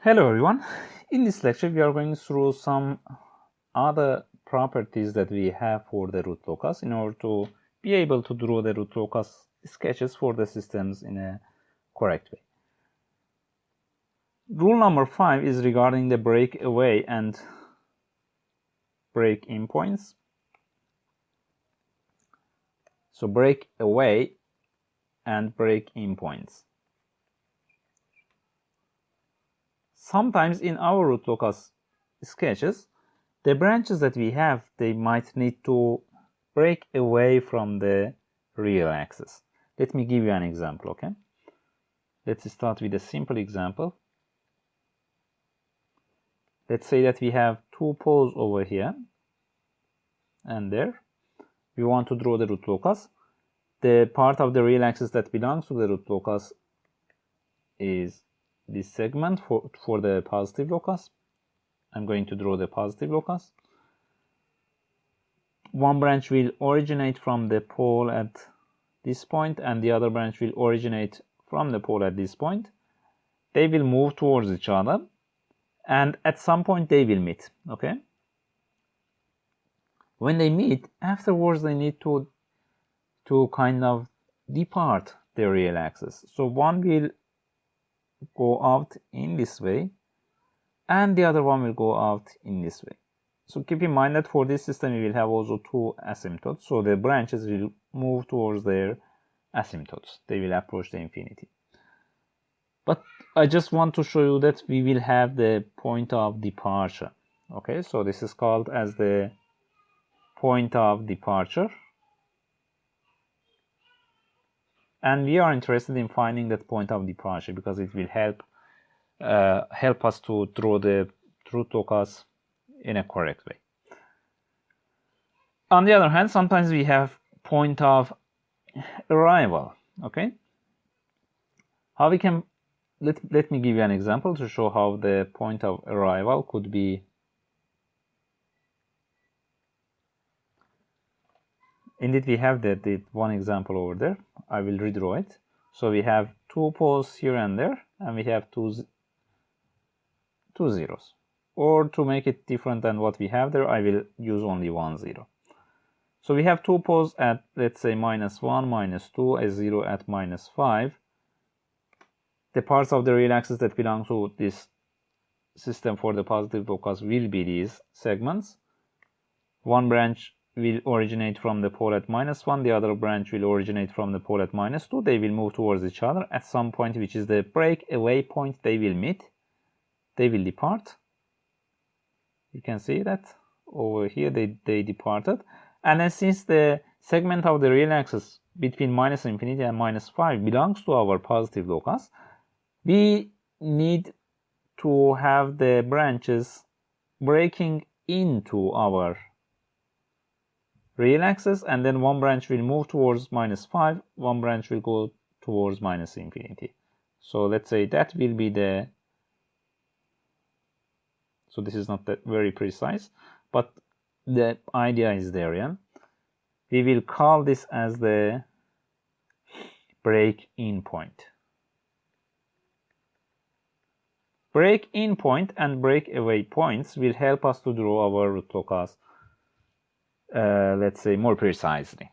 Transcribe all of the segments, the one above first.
Hello everyone. In this lecture we are going through some other properties that we have for the Root-Locus in order to be able to draw the Root-Locus sketches for the systems in a correct way. Rule number 5 is regarding the breakaway and break-in points. So breakaway and break-in points. Sometimes in our Root-Locus sketches, the branches that we have, they might need to break away from the real axis. Let me give you an example, okay? Let's start with a simple example. Let's say that we have two poles over here and there. We want to draw the Root-Locus. The part of the real axis that belongs to the Root-Locus is this segment for the positive locus. I'm going to draw the positive locus. One branch will originate from the pole at this point and the other branch will originate from the pole at this point. They will move towards each other and at some point they will meet, okay? When they meet, afterwards they need to kind of depart the real axis. So one will go out in this way and the other one will go out in this way. So keep in mind that for this system we will have also two asymptotes, so the branches will move towards their asymptotes. They will approach the infinity. But I just want to show you that we will have the point of departure. Okay, so this is called as the point of departure. And we are interested in finding that point of departure because it will help us to draw the Root-Locus in a correct way. On the other hand, sometimes we have point of arrival. Okay, how we can let me give you an example to show how the point of arrival could be. Indeed, we have the one example over there. I will redraw it. So we have two poles here and there, and we have two zeros. Or to make it different than what we have there, I will use only 1 0. So we have two poles at, let's say, -1, -2, a 0 at -5. The parts of the real axis that belong to this system for the positive locus will be these segments. One branch will originate from the pole at -1, the other branch will originate from the pole at -2. They will move towards each other. At some point, which is the breakaway point, they will meet. They will depart. You can see that over here they departed. And then since the segment of the real axis between -infinity and -5 belongs to our positive locus, we need to have the branches breaking into our real axis, and then one branch will move towards -5, one branch will go towards -infinity. So let's say that will be the, so this is not that very precise, but the idea is there, yeah? We will call this as the break-in point. Break-in point and breakaway points will help us to draw our Root-Locus, let's say, more precisely.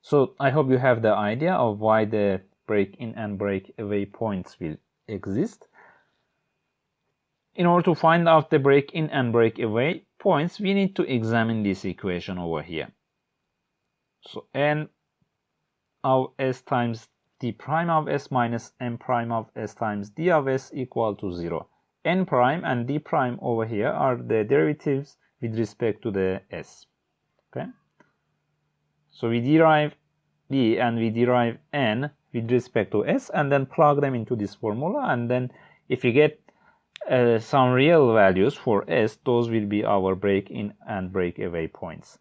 So I hope you have the idea of why the break-in and breakaway points will exist. In order to find out the break-in and breakaway points, we need to examine this equation over here. So n of s times d prime of s minus n prime of s times d of s equal to 0. N prime and d prime over here are the derivatives with respect to the s. Okay, so we derive d and we derive n with respect to s and then plug them into this formula, and then if you get some real values for s, those will be our break-in and breakaway points.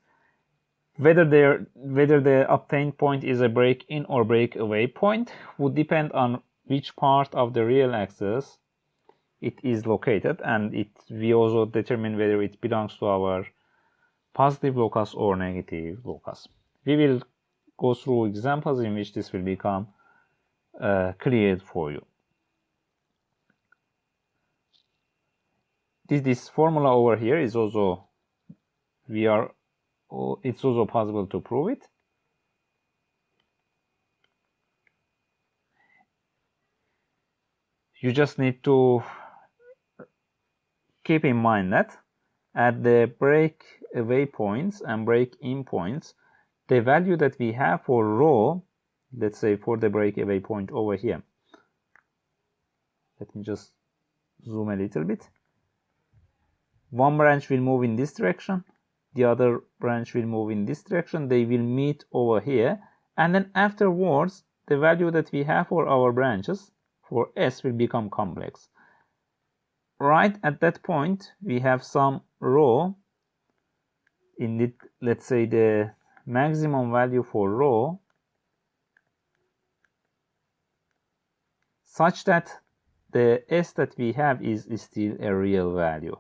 Whether the obtained point is a break-in or breakaway point would depend on which part of the real axis it is located, and we also determine whether it belongs to our positive locus or negative locus. We will go through examples in which this will become clear for you. this formula over here is also, it's also possible to prove it. You just need to keep in mind that at the breakaway points and break-in points, the value that we have for rho, let's say for the breakaway point over here, let me just zoom a little bit. One branch will move in this direction, the other branch will move in this direction, they will meet over here, and then afterwards the value that we have for our branches for S will become complex. Right at that point we have some rho in it, let's say the maximum value for rho, such that the S that we have is still a real value.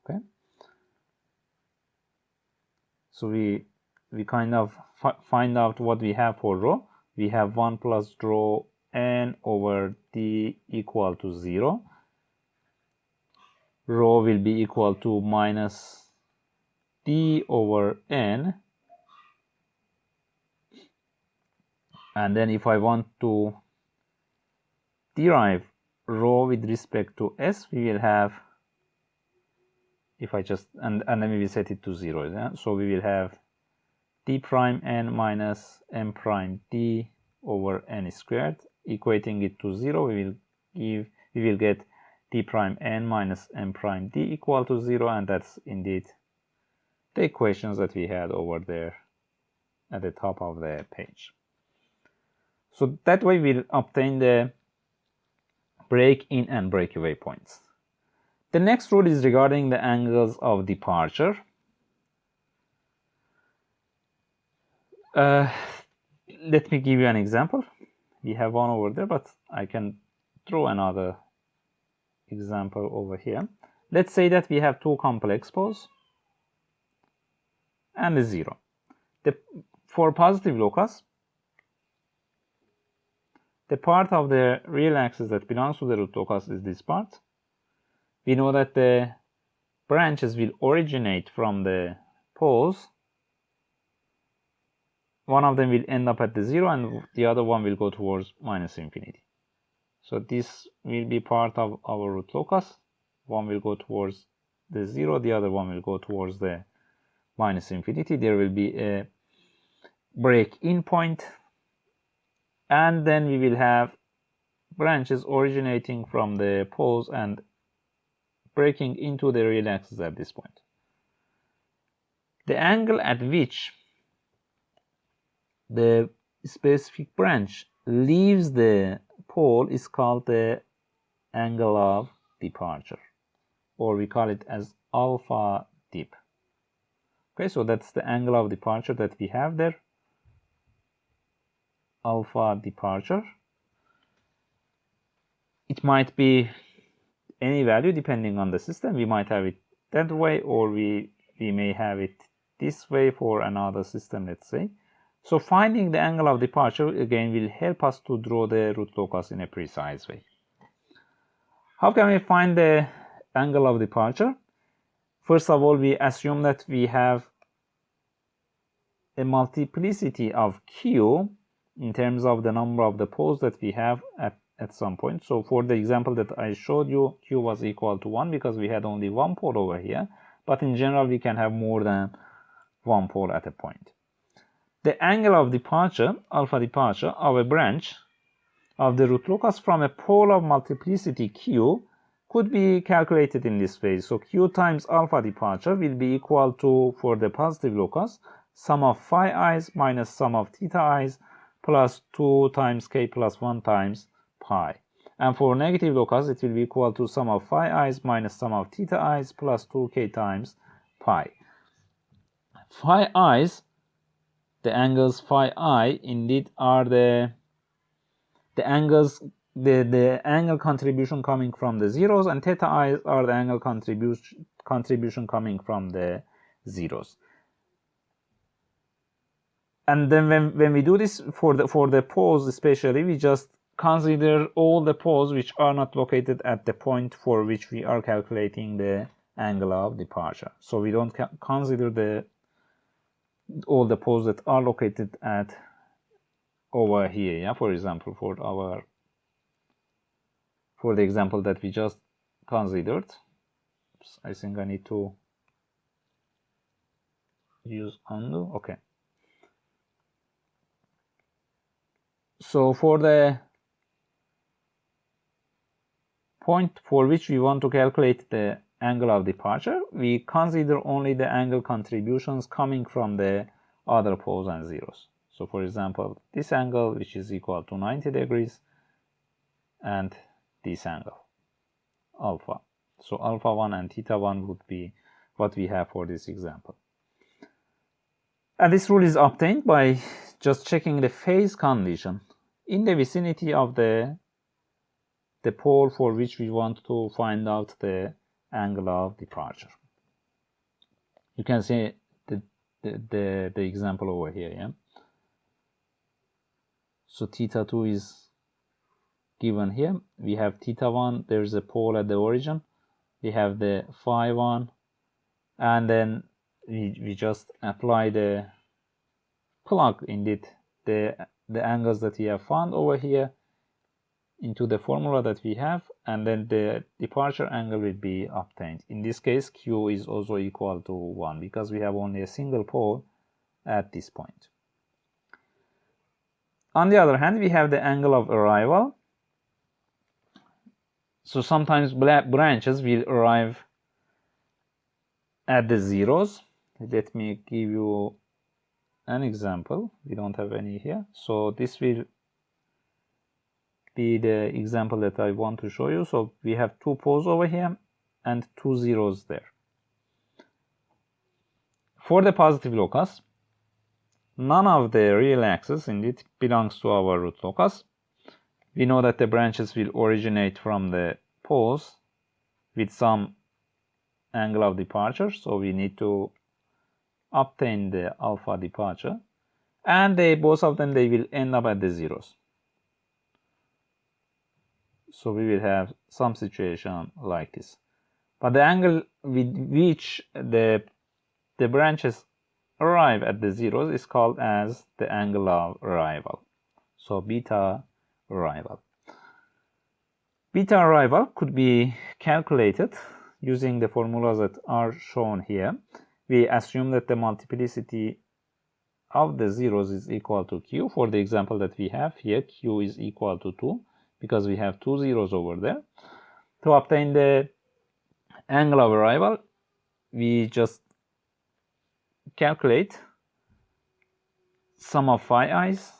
Okay, so we kind of find out what we have for rho. We have 1 plus rho n over d equal to 0. Rho will be equal to minus d over n, and then if I want to derive rho with respect to S, we will have, if I just, and then we will set it to 0, yeah? So we will have d prime n minus m prime d over n squared, equating it to 0, we will get d prime n minus m prime d equal to 0, and that's indeed the equations that we had over there at the top of the page. So that way we'll obtain the break-in and breakaway points. The next rule is regarding the angles of departure. Let me give you an example. We have one over there, but I can draw another example over here. Let's say that we have two complex poles and a 0. For positive locus, the part of the real axis that belongs to the root locus is this part. We know that the branches will originate from the poles. One of them will end up at the 0 and the other one will go towards minus infinity. So this will be part of our root locus. One will go towards the 0, the other one will go towards the minus infinity. There will be a break-in point, and then we will have branches originating from the poles and breaking into the real axis at this point. The angle at which the specific branch leaves the pole is called the angle of departure, or we call it as alpha dip. Okay, so that's the angle of departure that we have there, alpha departure. It might be any value depending on the system. We might have it that way, or we may have it this way for another system, let's say. So finding the angle of departure again will help us to draw the root locus in a precise way. How can we find the angle of departure? First of all, we assume that we have a multiplicity of q in terms of the number of the poles that we have at some point. So for the example that I showed you, q was equal to 1 because we had only one pole over here, but in general we can have more than one pole at a point. The angle of departure, alpha departure, of a branch of the root locus from a pole of multiplicity q could be calculated in this way. So q times alpha departure will be equal to, for the positive locus, sum of phi i's minus sum of theta i's plus 2 times k plus 1 times pi. And for negative locus, it will be equal to sum of phi i's minus sum of theta i's plus 2k times pi. Phi i's, the angles phi I indeed are the angles, the angle contribution coming from the zeros, and theta I are the angle contribution coming from the zeros. And then when we do this for the poles especially, we just consider all the poles which are not located at the point for which we are calculating the angle of departure. So we don't consider all the poles that are located at over here. Yeah, for example, for the example that we just considered. Oops, I think I need to use undo. Okay. So for the point for which we want to calculate the angle of departure, we consider only the angle contributions coming from the other poles and zeros. So for example, this angle, which is equal to 90 degrees, and this angle, alpha. So alpha 1 and theta 1 would be what we have for this example. And this rule is obtained by just checking the phase condition in the vicinity of the pole for which we want to find out the angle of departure. You can see the example over here. Yeah. So theta 2 is given here. We have theta 1. There's a pole at the origin. We have the phi 1, and then we just apply the plug indeed the angles that we have found over here into the formula that we have, and then the departure angle will be obtained. In this case, Q is also equal to 1 because we have only a single pole at this point. On the other hand, we have the angle of arrival. So sometimes branches will arrive at the zeros. Let me give you an example. We don't have any here. So this will be the example that I want to show you. So we have two poles over here and two zeros there. For the positive locus, none of the real axes indeed belongs to our root locus. We know that the branches will originate from the poles with some angle of departure, so we need to obtain the alpha departure, and both of them they will end up at the zeros. So we will have some situation like this. But the angle with which the branches arrive at the zeros is called as the angle of arrival. So beta arrival. Beta arrival could be calculated using the formulas that are shown here. We assume that the multiplicity of the zeros is equal to Q. For the example that we have here, Q is equal to 2 because we have two zeros over there. To obtain the angle of arrival, we just calculate sum of phi i's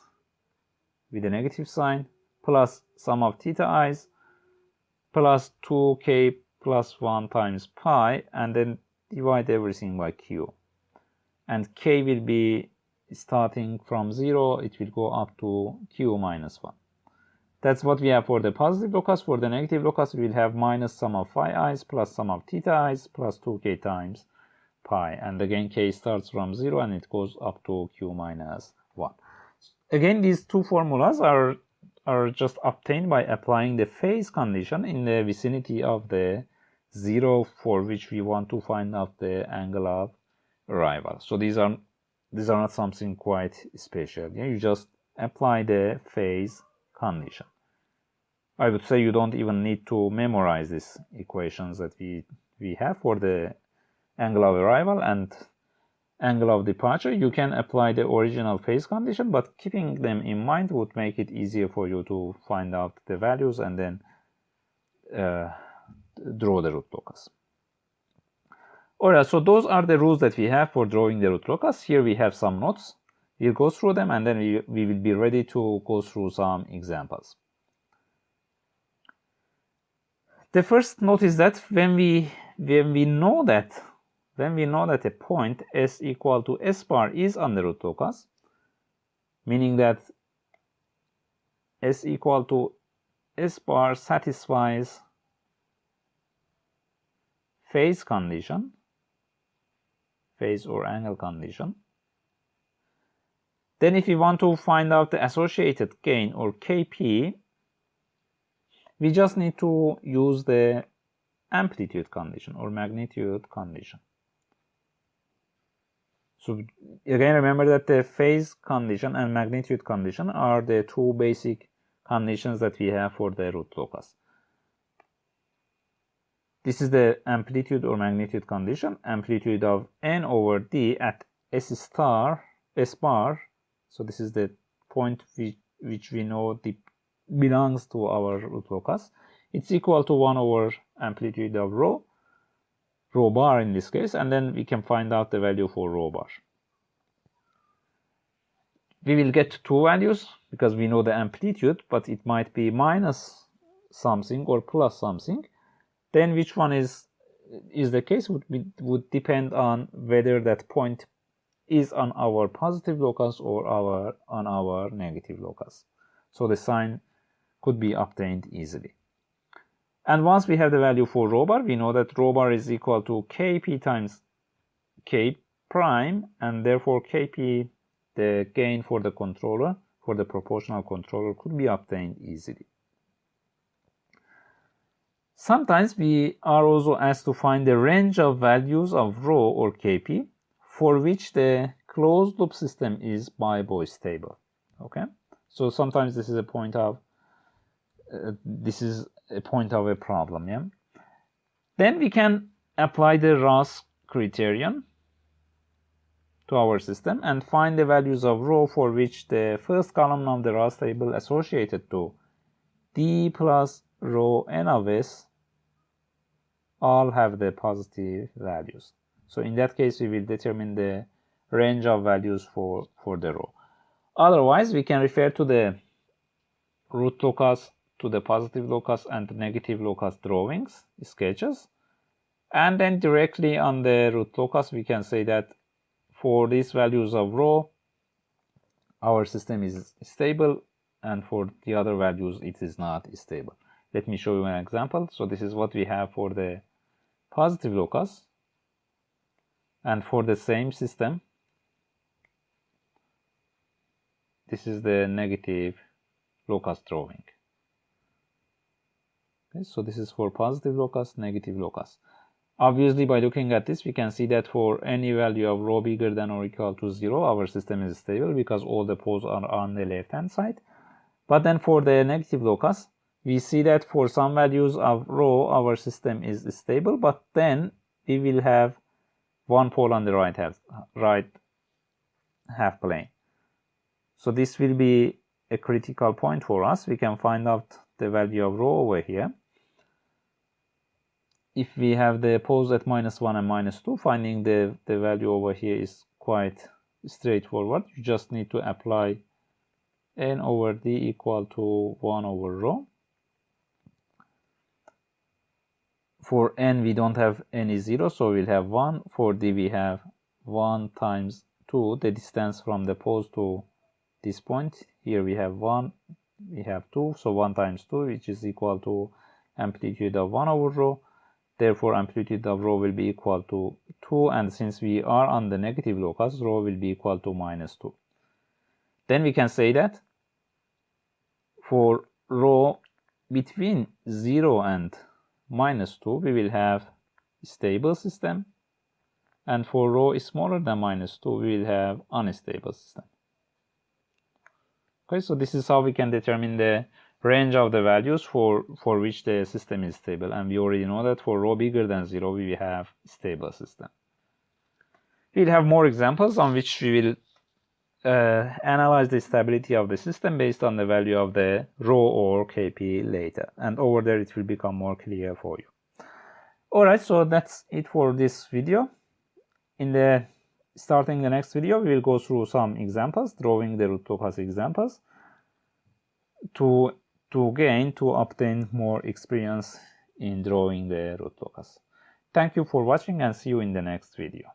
with a negative sign plus sum of theta i's plus 2k plus 1 times pi, and then divide everything by Q. And K will be starting from 0, it will go up to Q minus 1. That's what we have for the positive locus. For the negative locus, we will have minus sum of phi i's plus sum of theta i's plus 2k times pi. And again, K starts from 0 and it goes up to Q minus 1. Again, these two formulas are just obtained by applying the phase condition in the vicinity of the 0 for which we want to find out the angle of arrival. So these are not something quite special. Yeah? You just apply the phase condition. I would say you don't even need to memorize these equations that we have for the angle of arrival and angle of departure. You can apply the original phase condition, but keeping them in mind would make it easier for you to find out the values and then draw the root locus. Alright, so those are the rules that we have for drawing the root locus. Here we have some notes. We'll go through them and then we will be ready to go through some examples. The first note is that when we know that a point S equal to S bar is on the root locus, meaning that S equal to S bar satisfies phase condition, phase or angle condition, then if we want to find out the associated gain or Kp, We just need to use the amplitude condition or magnitude condition. So again, remember that the phase condition and magnitude condition are the two basic conditions that we have for the root locus. This is the amplitude or magnitude condition, amplitude of n over d at s bar. So this is the point which we know belongs to our root locus. It's equal to 1 over amplitude of rho bar in this case, and then we can find out the value for rho bar. We will get two values because we know the amplitude, but it might be minus something or plus something. Then which one is the case would depend on whether that point is on our positive locus or on our negative locus. So the sign could be obtained easily. And once we have the value for rho bar, we know that rho bar is equal to Kp times K prime, and therefore Kp, the gain for the controller, for the proportional controller, could be obtained easily. Sometimes we are also asked to find the range of values of rho or Kp for which the closed loop system is bistable. Okay, so sometimes this is a point of a problem. Yeah. Then we can apply the Ross criterion to our system and find the values of rho for which the first column of the Ross table associated to d plus rho n of s all have the positive values. So in that case, we will determine the range of values for the rho. Otherwise, we can refer to the root locus, to the positive locus and the negative locus drawings, sketches, and then directly on the root locus, we can say that for these values of rho, our system is stable, and for the other values, it is not stable. Let me show you an example. So this is what we have for the positive locus, and for the same system, this is the negative locus drawing. Okay, so this is for positive locus, negative locus. Obviously, by looking at this, we can see that for any value of rho bigger than or equal to 0, our system is stable because all the poles are on the left-hand side. But then for the negative locus, we see that for some values of rho, our system is stable, but then we will have one pole on the right half plane. So this will be a critical point for us. We can find out the value of rho over here. If we have the poles at -1 and -2, finding the value over here is quite straightforward. You just need to apply n over d equal to 1 over rho. For n, we don't have any 0, so we'll have 1. For d, we have 1 times 2, the distance from the poles to this point. Here we have 1, we have 2, so 1 times 2, which is equal to amplitude of 1 over rho. Therefore, amplitude of rho will be equal to 2, and since we are on the negative locus, rho will be equal to -2. Then we can say that for rho between 0 and -2, we will have a stable system, and for rho is smaller than -2, we will have unstable system. Okay, so this is how we can determine the range of the values for which the system is stable, and we already know that for rho bigger than 0, we will have a stable system. We'll have more examples on which we will analyze the stability of the system based on the value of the rho or Kp later, and over there it will become more clear for you. Alright, so that's it for this video. Starting the next video, we will go through some examples, drawing the root locus examples to obtain more experience in drawing the root locus. Thank you for watching, and see you in the next video.